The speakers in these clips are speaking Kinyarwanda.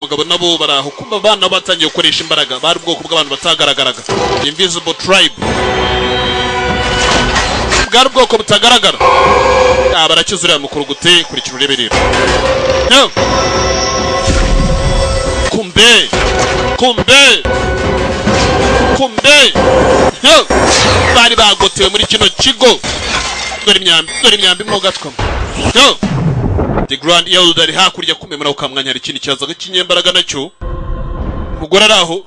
mugabo nabo baraho kumba abana batangiye gukoresha imbaraga bari ubwoko bw'abantu batagaragaraga invisible tribe bwari ubwoko butagaragara barakizurira mukuru gute kuri kintu reberero kumbe bari bagotewe muri kino kigo dore imyambi mo gatwa the grand elder ari hakurya kumemera ukamwanya ari kintu cyazaga kinyembaraga nacyo mugora araho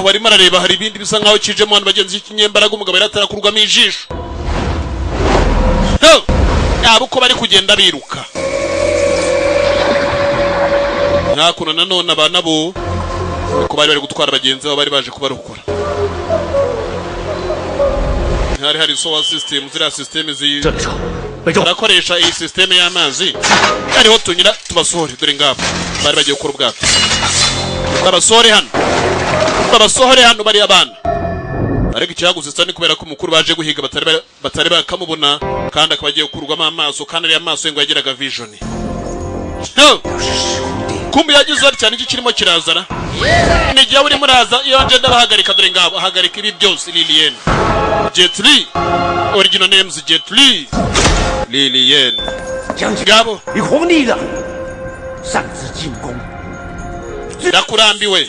arimo arareba hari ibindi bisa nkaho kijemo abantu bagenzi kinyembaraga umugabo yaratarakurwamo ijisho uko bari kugenda biruka nakuno nanone abana bo ko bari gutwara bagenzi babo bari baje kubarukora hari solar system zira system barakoresha iyi system y'amazi ariho tunyira tubasohore dore ngabo bari bagiye gukora ubwato babasohore hano bari abana ariko icyaguze cyane kubera ko umukuru baje guhiga batari bakamubona kandi akabagiye gukurwamo amaso kandi ari amaso ngo yagiraga vision kumbi yagize cyane iki kirimo kirazara ni gihe uri muraza iyo nje ndabahagarika dore ngabo ahagarika ibi byose Lilien Jet Li original names Jet Li Lilien ngabo你皇帝的擅自进攻 ndakurambiwe